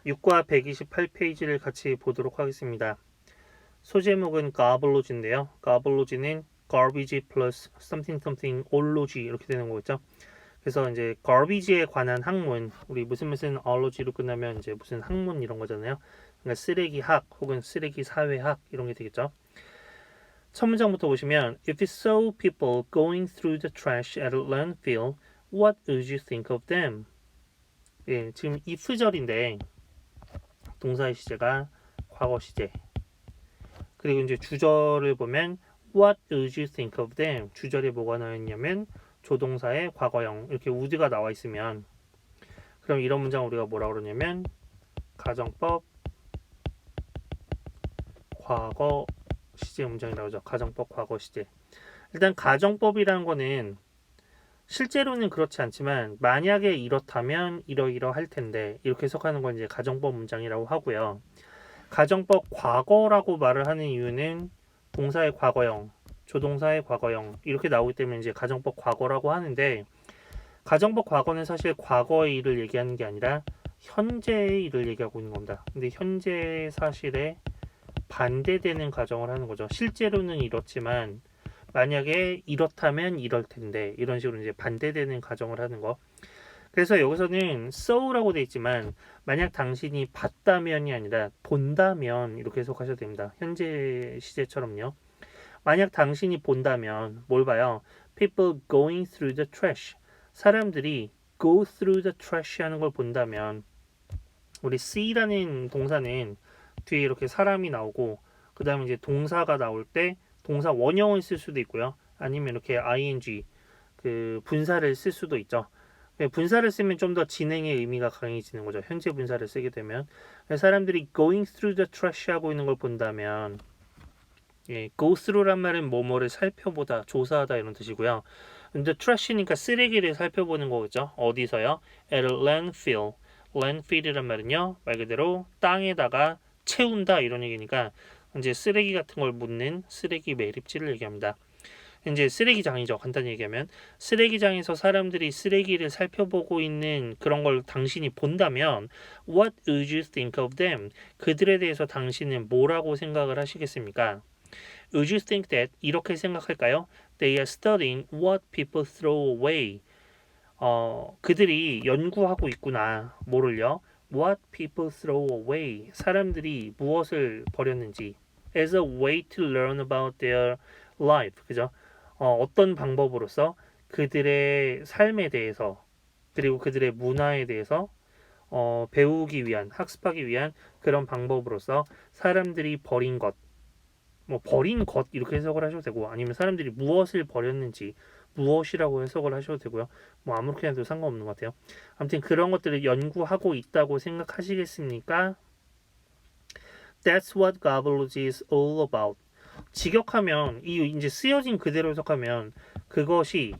6과 128페이지를 같이 보도록 하겠습니다. 소제목은 garbage인데요. garbage는 garbage plus something something ology 이렇게 되는 거겠죠. 그래서 이제 garbage에 관한 학문, 우리 무슨 ology로 끝나면 이제 무슨 학문 이런 거잖아요. 그러니까 쓰레기학 혹은 쓰레기 사회학 이런 게 되겠죠. 첫 문장부터 보시면 If you saw people going through the trash at a landfill, what would you think of them? 예, 지금 if절인데 동사의 시제가 과거 시제. 그리고 이제 주절을 보면 What would you think of them? 주절에 뭐가 나와 있냐면 조동사의 과거형 이렇게 would가 나와 있으면 그럼 이런 문장 우리가 뭐라 그러냐면 가정법 과거 시제 문장이라고 하죠. 가정법 과거 시제. 일단 가정법이라는 거는 실제로는 그렇지 않지만 만약에 이렇다면 이러이러할 텐데 이렇게 해석하는 건 이제 가정법 문장이라고 하고요. 가정법 과거라고 말을 하는 이유는 동사의 과거형, 조동사의 과거형 이렇게 나오기 때문에 이제 가정법 과거라고 하는데 가정법 과거는 사실 과거의 일을 얘기하는 게 아니라 현재의 일을 얘기하고 있는 겁니다. 근데 현재 사실에 반대되는 가정을 하는 거죠. 실제로는 이렇지만 만약에 이렇다면 이럴 텐데 이런 식으로 이제 반대되는 가정을 하는 거. 그래서 여기서는 saw라고 돼 있지만 만약 당신이 봤다면이 아니라 본다면 이렇게 해석하셔도 됩니다. 현재 시제처럼요. 만약 당신이 본다면 뭘 봐요? People going through the trash. 사람들이 go through the trash 하는 걸 본다면 우리 see라는 동사는 뒤에 이렇게 사람이 나오고 그 다음에 이제 동사가 나올 때 동사 원형을 쓸 수도 있고요. 아니면 이렇게 ing 그 분사를 쓸 수도 있죠. 분사를 쓰면 좀 더 진행의 의미가 강해지는 거죠. 현재 분사를 쓰게 되면 사람들이 going through the trash 하고 있는 걸 본다면 예, go through란 말은 뭐뭐를 살펴보다, 조사하다 이런 뜻이고요. 근데 trash니까 쓰레기를 살펴보는 거겠죠. 어디서요? at a landfill. landfill이란 말은요, 말 그대로 땅에다가 채운다 이런 얘기니까 이제 쓰레기 같은 걸 묻는 쓰레기 매립지를 얘기합니다. 이제 쓰레기장이죠. 간단히 얘기하면 쓰레기장에서 사람들이 쓰레기를 살펴보고 있는 그런 걸 당신이 본다면 What would you think of them? 그들에 대해서 당신은 뭐라고 생각을 하시겠습니까? Would you think that 이렇게 생각할까요? They are studying what people throw away. 그들이 연구하고 있구나. 뭐를요? What people throw away. 사람들이 무엇을 버렸는지. As a way to learn about their life. 그죠? 어떤 방법으로서 그들의 삶에 대해서 그리고 그들의 문화에 대해서 배우기 위한 학습하기 위한 그런 방법으로서 사람들이 버린 것, 뭐 버린 것 이렇게 해석을 하셔도 되고 아니면 사람들이 무엇을 버렸는지 무엇이라고 해석을 하셔도 되고요. 뭐 아무렇게나 해도 상관없는 것 같아요. 아무튼 그런 것들을 연구하고 있다고 생각하시겠습니까? That's what garbage is all about. 직역하면 이 이제 쓰여진 그대로 해석하면 그것이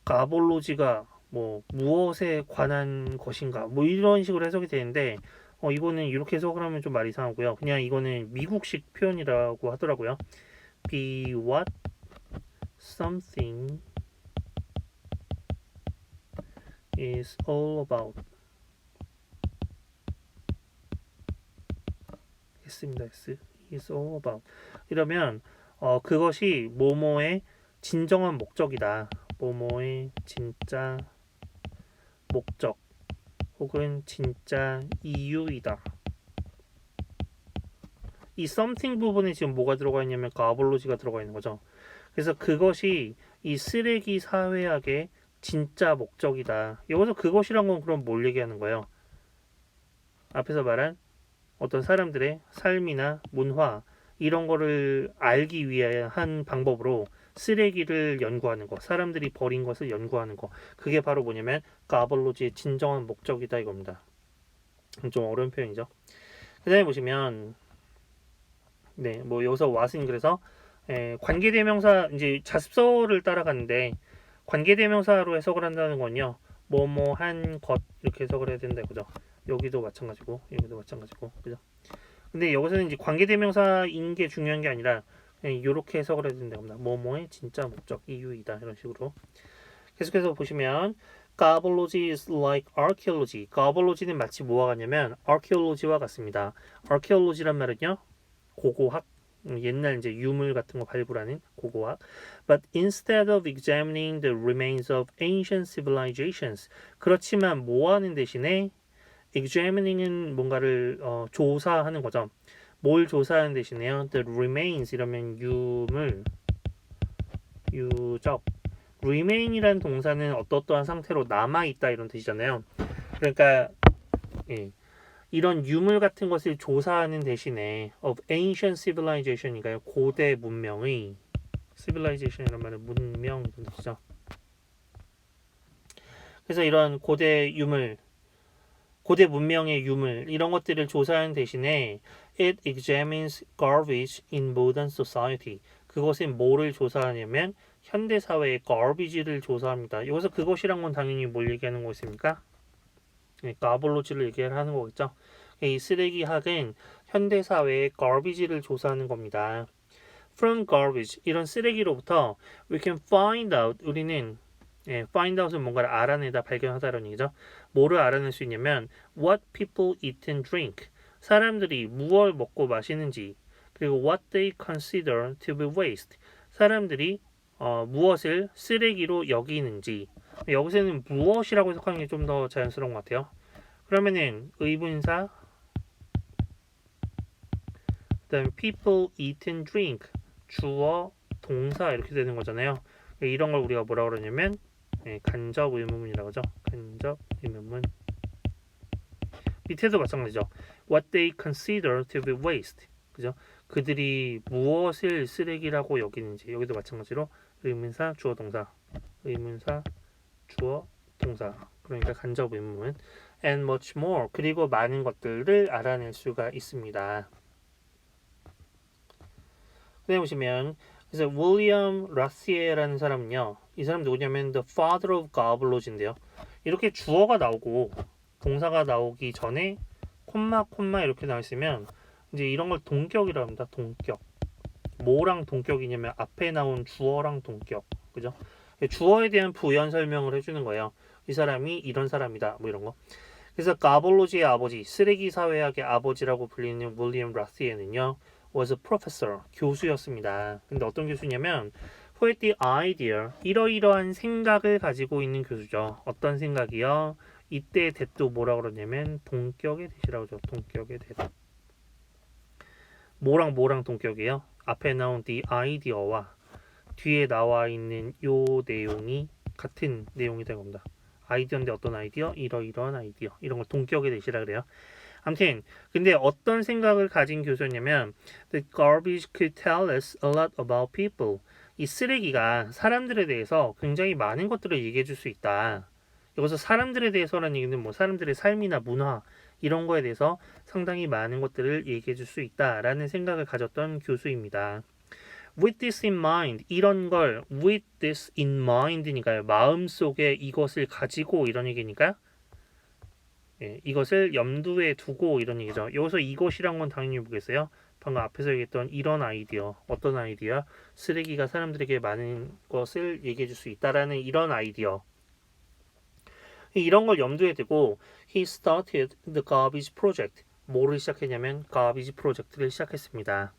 가볼로지가 뭐 무엇에 관한 것인가 뭐 이런 식으로 해석이 되는데 이거는 이렇게 해석을 하면 좀 말이 이상하고요. 그냥 이거는 미국식 표현이라고 하더라고요. Be what something is all about. 했습니다. is all about. 이러면 그것이 뭐뭐의 진정한 목적이다. 뭐뭐의 진짜 목적 혹은 진짜 이유이다. 이 something 부분에 지금 뭐가 들어가 있냐면 가볼로지가 들어가 있는 거죠. 그래서 그것이 이 쓰레기 사회학의 진짜 목적이다. 여기서 그것이란 건 그럼 뭘 얘기하는 거예요? 앞에서 말한 어떤 사람들의 삶이나 문화 이런 거를 알기 위한 방법으로 쓰레기를 연구하는 거, 사람들이 버린 것을 연구하는 거, 그게 바로 뭐냐면 가볼로지의 진정한 목적이다 이겁니다. 좀 어려운 표현이죠. 그다음에 보시면 네, 뭐 여기서 what은 그래서 관계대명사 이제 자습서를 따라가는데 관계대명사로 해석을 한다는 건요, 뭐뭐한 것 이렇게 해석을 해야 된다 그죠? 여기도 마찬가지고 그죠? 근데 여기서는 이제 관계대명사인 게 중요한 게 아니라 그냥 이렇게 해석을 해야 된다 겁니다. 뭐뭐의 진짜 목적 이유이다 이런 식으로. 계속해서 보시면 Garbology is like archaeology. Garbology는 마치 뭐와 같냐면 archaeology와 같습니다. archaeology란 말은요, 고고학, 옛날 이제 유물 같은 거 발굴하는 고고학. But instead of examining the remains of ancient civilizations, 그렇지만 뭐 하는 대신에 examining은 뭔가를 조사하는 거죠. 뭘 조사하는 대신에요? The remains 이러면 유물, 유적. remain이라는 동사는 어떠한 상태로 남아있다 이런 뜻이잖아요. 그러니까 이런 유물 같은 것을 조사하는 대신에 of ancient civilization이니까요. 고대 문명의 civilization이란 말은 문명 이런 뜻이죠. 그래서 이런 고대 유물, 고대 문명의 유물 이런 것들을 조사하는 대신에 it examines garbage in modern society. 그것은 뭐를 조사하냐면 현대 사회의 garbage를 조사합니다. 여기서 그것이란 건 당연히 뭘 얘기하는 것입니까? 가볼로지를 얘기하는 거겠죠. 이 쓰레기학은 현대 사회의 garbage를 조사하는 겁니다. From garbage 이런 쓰레기로부터 we can find out 우리는 find out은 뭔가를 알아내다 발견하다라는 얘기죠. 뭐를 알아낼 수 있냐면 what people eat and drink 사람들이 무엇을 먹고 마시는지 그리고 what they consider to be waste 사람들이 무엇을 쓰레기로 여기는지 여기서는 무엇이라고 해석하는 게 좀 더 자연스러운 것 같아요. 그러면은 의문사 그다음에 people eat and drink 주어 동사 이렇게 되는 거잖아요. 이런 걸 우리가 뭐라고 그러냐면 간접 의문문이라고 하죠. 간접 의문문. 밑에도 마찬가지죠. What they consider to be waste. 그죠? 그들이 무엇을 쓰레기라고 여기는지. 여기도 마찬가지로 의문사, 주어, 동사. 의문사, 주어, 동사. 그러니까 간접 의문문. And much more. 그리고 많은 것들을 알아낼 수가 있습니다. 그다음에 보시면 그래서 윌리엄 라시에라는 사람은요. 이 사람 누구냐면 the father of garbology인데요. 이렇게 주어가 나오고 동사가 나오기 전에 콤마 이렇게 나와 있으면 이제 이런 걸 동격이라고 합니다. 동격. 뭐랑 동격이냐면 앞에 나온 주어랑 동격. 그죠? 주어에 대한 부연 설명을 해주는 거예요. 이 사람이 이런 사람이다. 뭐 이런 거. 그래서 가볼로지의 아버지, 쓰레기 사회학의 아버지라고 불리는 윌리엄 라시에는요. was a professor, 교수였습니다. 근데 어떤 교수냐면 who had the idea, 이러이러한 생각을 가지고 있는 교수죠. 어떤 생각이요? 이때 대도 뭐라고 그러냐면 동격의 대시라고 하죠. 동격의 대. 뭐랑 동격이에요? 앞에 나온 the idea와 뒤에 나와 있는 요 내용이 같은 내용이 된 겁니다. 아이디어인데 어떤 아이디어? 이러이러한 아이디어. 이런 걸 동격의 대시라 그래요. 아무튼 근데 어떤 생각을 가진 교수였냐면 The garbage could tell us a lot about people. 이 쓰레기가 사람들에 대해서 굉장히 많은 것들을 얘기해 줄 수 있다. 여기서 사람들에 대해서라는 얘기는 뭐 사람들의 삶이나 문화 이런 거에 대해서 상당히 많은 것들을 얘기해 줄 수 있다라는 생각을 가졌던 교수입니다. With this in mind, 이런 걸 with this in mind니까요. 마음속에 이것을 가지고 이런 얘기니까 이것을 염두에 두고 이런 얘기죠. 여기서 이것이란 건 당연히 뭐겠어요? 방금 앞에서 얘기했던 이런 아이디어, 어떤 아이디어? 쓰레기가 사람들에게 많은 것을 얘기해 줄 수 있다라는 이런 아이디어. 이런 걸 염두에 두고 he started the garbage project. 뭐를 시작했냐면 garbage 프로젝트를 시작했습니다.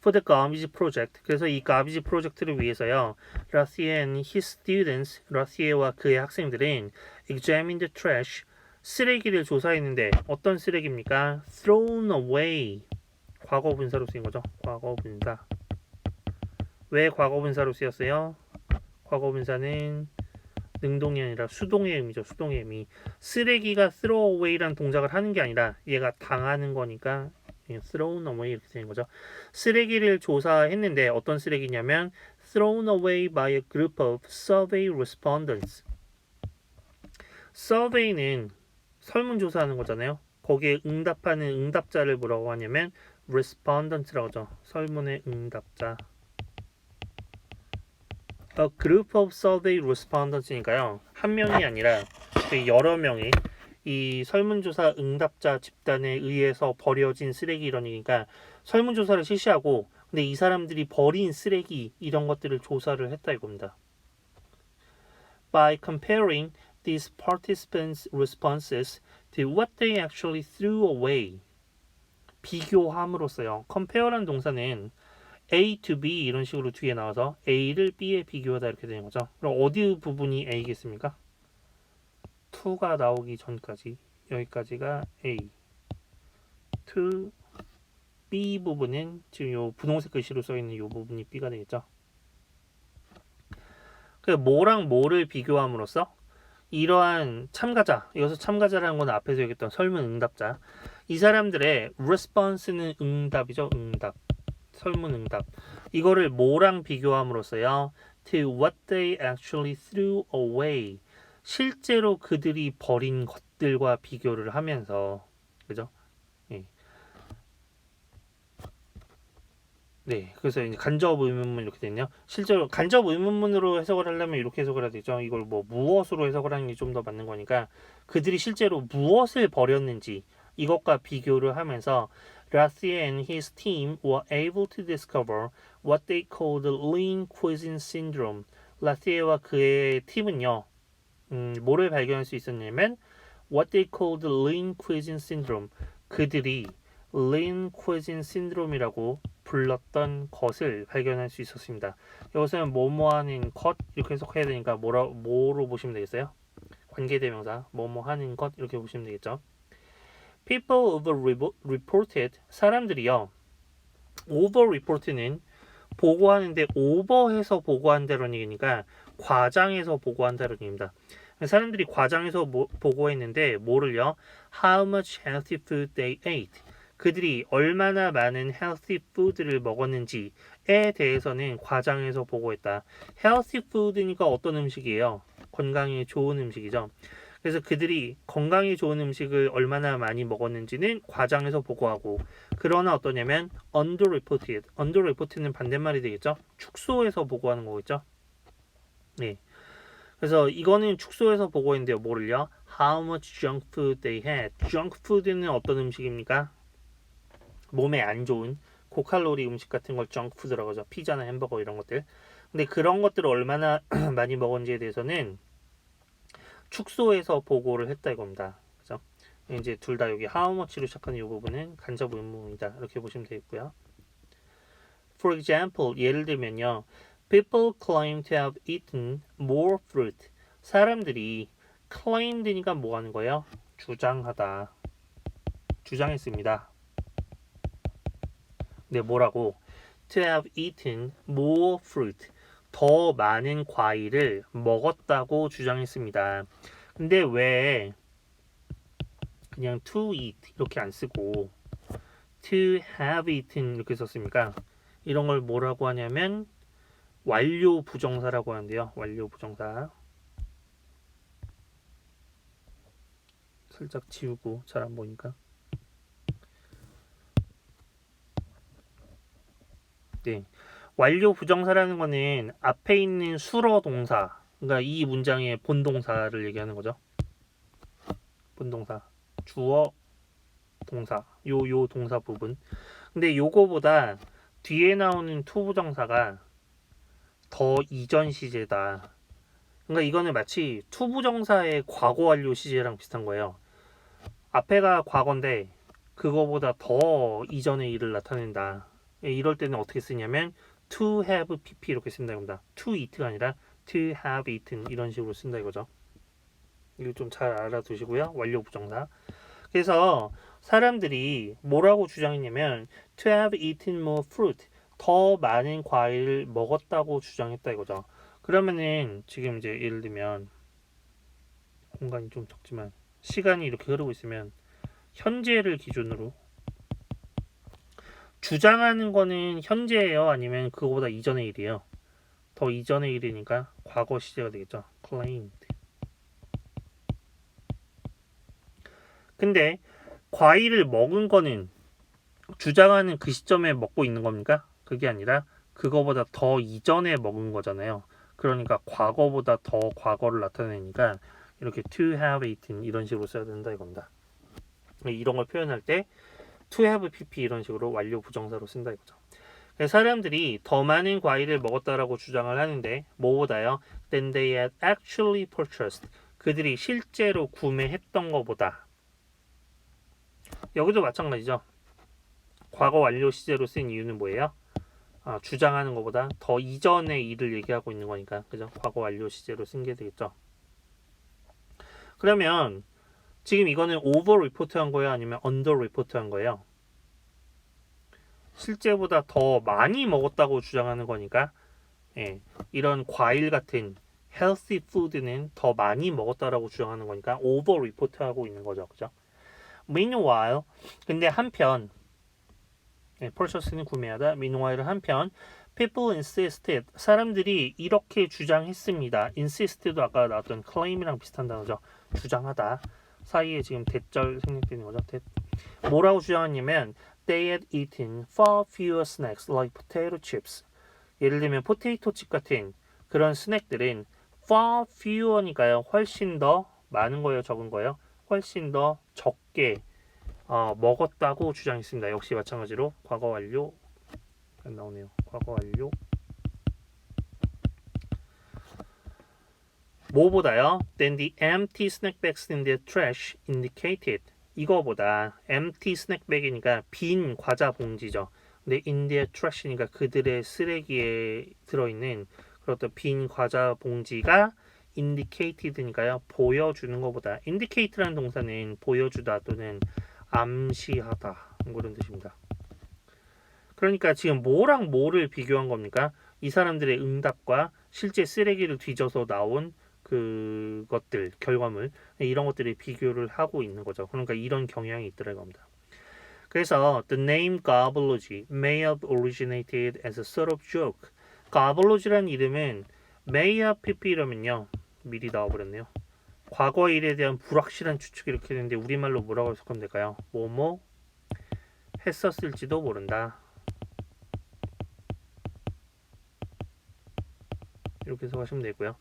For the garbage project. 그래서 이 garbage 프로젝트를 위해서요. 라시에 and his students, 라시에와 그의 학생들은 examined the trash. 쓰레기를 조사했는데 어떤 쓰레기입니까? thrown away. 과거 분사로 쓰인 거죠. 과거 분사. 왜 과거 분사로 쓰였어요? 과거 분사는 능동이 아니라 수동의 의미죠. 수동의 의미. 쓰레기가 throw away라는 동작을 하는 게 아니라 얘가 당하는 거니까 thrown away 이렇게 되는 거죠. 쓰레기를 조사했는데 어떤 쓰레기냐면 thrown away by a group of survey respondents. survey는 설문조사하는 거잖아요. 거기에 응답하는 응답자를 뭐라고 하냐면 respondent라고 하죠. 설문의 응답자. A group of survey respondents니까요. 한 명이 아니라 여러 명의 이 설문조사 응답자 집단에 의해서 버려진 쓰레기 이런 얘기니까 설문조사를 실시하고 근데 이 사람들이 버린 쓰레기 이런 것들을 조사를 했다 이겁니다. by comparing these participants' responses to what they actually threw away. 비교함으로써요. compare라는 동사는 A to B 이런 식으로 뒤에 나와서 A를 B에 비교하다 이렇게 되는 거죠. 그럼 어디 부분이 A겠습니까? 2가 나오기 전까지 여기까지가 A. to B 부분은 지금 요 분홍색 글씨로 써 있는 요 부분이 B가 되겠죠. 그 뭐랑 뭐를 비교함으로써 이러한 참가자, 여기서 참가자라는 건 앞에서 얘기했던 설문 응답자, 이 사람들의 response는 응답이죠. 응답, 설문 응답. 이거를 뭐랑 비교함으로써요? to what they actually threw away. 실제로 그들이 버린 것들과 비교를 하면서, 그죠? 예. 네, 그래서 이제 간접 의문문 이렇게 되네요. 실제로 간접 의문문으로 해석을 하려면 이렇게 해석을 해야 되죠. 이걸 뭐 무엇으로 해석을 하는 게 좀 더 맞는 거니까 그들이 실제로 무엇을 버렸는지 이것과 비교를 하면서 Rathier and his team were able to discover what they called the lean cuisine syndrome. 라티에와 그의 팀은요, 뭐를 발견할 수 있었냐면 what they called the lean cuisine syndrome. 그들이 lean cuisine syndrome이라고 불렀던 것을 발견할 수 있었습니다. 여기서는 뭐뭐하는 것 이렇게 해석해야 되니까 뭐로 보시면 되겠어요? 관계대명사 뭐뭐하는 것 이렇게 보시면 되겠죠. People over-reported 사람들이요. over-report는 보고하는데 오버해서 보고한다는 얘기니까 과장해서 보고한다는 얘기입니다. 사람들이 과장해서 보고했는데 뭐를요? How much healthy food they ate. 그들이 얼마나 많은 healthy food를 먹었는지에 대해서는 과장해서 보고했다. healthy food니까 어떤 음식이에요? 건강에 좋은 음식이죠. 그래서 그들이 건강에 좋은 음식을 얼마나 많이 먹었는지는 과장해서 보고하고, 그러나 어떠냐면 underreported는 반대말이 되겠죠. 축소해서 보고하는 거겠죠. 네. 그래서 이거는 축소해서 보고했는데요. 뭐를요? How much junk food they had. junk food는 어떤 음식입니까? 몸에 안 좋은 고칼로리 음식 같은 걸 junk food라고 하죠. 피자나 햄버거 이런 것들. 근데 그런 것들을 얼마나 많이 먹었는지에 대해서는 축소해서 보고를 했다 이겁니다. 그죠? 이제 둘 다 여기 how much로 시작하는 이 부분은 간접 의문이다. 이렇게 보시면 되겠고요. For example, 예를 들면요. People claim to have eaten more fruit. 사람들이 claimed니까 뭐 하는 거예요? 주장하다. 주장했습니다. 네, 뭐라고? To have eaten more fruit. 더 많은 과일을 먹었다고 주장했습니다. 근데 왜 그냥 to eat 이렇게 안 쓰고 to have eaten 이렇게 썼습니까? 이런 걸 뭐라고 하냐면 완료 부정사라고 하는데요. 완료 부정사. 살짝 지우고 잘 안 보니까. 네. 완료 부정사라는 거는 앞에 있는 수러 동사, 그러니까 이 문장의 본동사를 얘기하는 거죠. 본동사, 주어, 동사, 요 동사 부분. 근데 요거보다 뒤에 나오는 to 부정사가 더 이전 시제다. 그러니까 이거는 마치 to 부정사의 과거 완료 시제랑 비슷한 거예요. 앞에가 과거인데 그거보다 더 이전의 일을 나타낸다. 이럴 때는 어떻게 쓰냐면 to have pp 이렇게 쓴다 이겁니다. to eat가 아니라 to have eaten 이런 식으로 쓴다 이거죠. 이거 좀 잘 알아두시고요. 완료 부정사. 그래서 사람들이 뭐라고 주장했냐면 to have eaten more fruit 더 많은 과일을 먹었다고 주장했다 이거죠. 그러면은 지금 이제 예를 들면 공간이 좀 적지만 시간이 이렇게 흐르고 있으면 현재를 기준으로 주장하는 거는 현재예요? 아니면 그거보다 이전의 일이에요? 더 이전의 일이니까 과거 시제가 되겠죠. claimed. 근데 과일을 먹은 거는 주장하는 그 시점에 먹고 있는 겁니까? 그게 아니라 그거보다 더 이전에 먹은 거잖아요. 그러니까 과거보다 더 과거를 나타내니까 이렇게 to have eaten 이런 식으로 써야 된다 이겁니다. 이런 걸 표현할 때 to have pp 이런 식으로 완료 부정사로 쓴다 이거죠. 사람들이 더 많은 과일을 먹었다라고 주장을 하는데 뭐보다요? Than they had actually purchased. 그들이 실제로 구매했던 것보다. 여기도 마찬가지죠. 과거 완료 시제로 쓴 이유는 뭐예요? 주장하는 것보다 더 이전의 일을 얘기하고 있는 거니까. 그죠? 과거 완료 시제로 쓴 게 되겠죠. 그러면 지금 이거는 오버 리포트한 거예요? 아니면 언더 리포트한 거예요? 실제보다 더 많이 먹었다고 주장하는 거니까 예, 이런 과일 같은 healthy food는 더 많이 먹었다라고 주장하는 거니까 오버 리포트하고 있는 거죠. 그죠? Meanwhile, 근데 한편 purchase는 구매하다. Meanwhile 한편 people insisted 사람들이 이렇게 주장했습니다. insist도 아까 나왔던 claim이랑 비슷한 단어죠. 주장하다. 사이에 지금 대절 생략되는 거죠. 뭐라고 주장했냐면 they had eaten far fewer snacks like potato chips. 예를 들면 포테이토 칩 같은 그런 스낵들은 far fewer니까요. 훨씬 더 많은 거예요, 적은 거예요. 훨씬 더 적게 먹었다고 주장했습니다. 역시 마찬가지로 과거 완료 안 나오네요. 과거 완료 뭐보다요? Then the empty snack bags in the trash indicated. 이거보다 empty snack bag이니까 빈 과자 봉지죠. 근데 in their trash니까 그들의 쓰레기에 들어있는 그런 빈 과자 봉지가 indicated니까요. 보여주는 것보다 indicate라는 동사는 보여주다 또는 암시하다 그런 뜻입니다. 그러니까 지금 뭐랑 뭐를 비교한 겁니까? 이 사람들의 응답과 실제 쓰레기를 뒤져서 나온 그것들, 결과물 이런 것들이 비교를 하고 있는 거죠. 그러니까 이런 경향이 있더라고 합니다. 그래서 the name garbology may have originated as a sort of joke. garbology라는 이름은 may have pp 이러면요. 미리 나와버렸네요. 과거 일에 대한 불확실한 추측이 이렇게 되는데 우리말로 뭐라고 해석하면 될까요? 뭐뭐 했었을지도 모른다. 이렇게 해석하시면 되고요.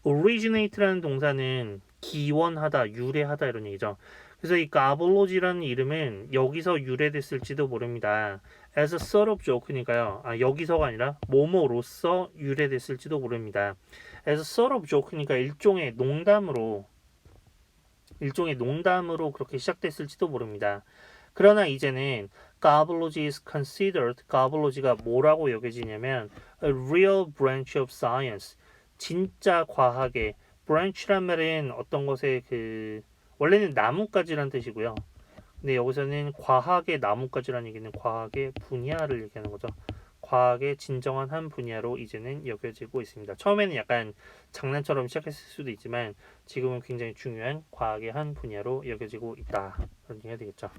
originate라는 동사는 기원하다, 유래하다 이런 얘기죠. 그래서 이 garbology라는 이름은 여기서 유래됐을지도 모릅니다. as a sort of joke니까요. 여기서가 아니라 뭐뭐로서 유래됐을지도 모릅니다. as a sort of joke니까 일종의 농담으로 그렇게 시작됐을지도 모릅니다. 그러나 이제는 garbology is considered, garbology가 뭐라고 여겨지냐면 a real branch of science, 진짜 과학의 branch란 말은 어떤 것의 원래는 나뭇가지란 뜻이고요. 근데 여기서는 과학의 나뭇가지란 얘기는 과학의 분야를 얘기하는 거죠. 과학의 진정한 한 분야로 이제는 여겨지고 있습니다. 처음에는 약간 장난처럼 시작했을 수도 있지만 지금은 굉장히 중요한 과학의 한 분야로 여겨지고 있다. 그런 얘기 해야 되겠죠.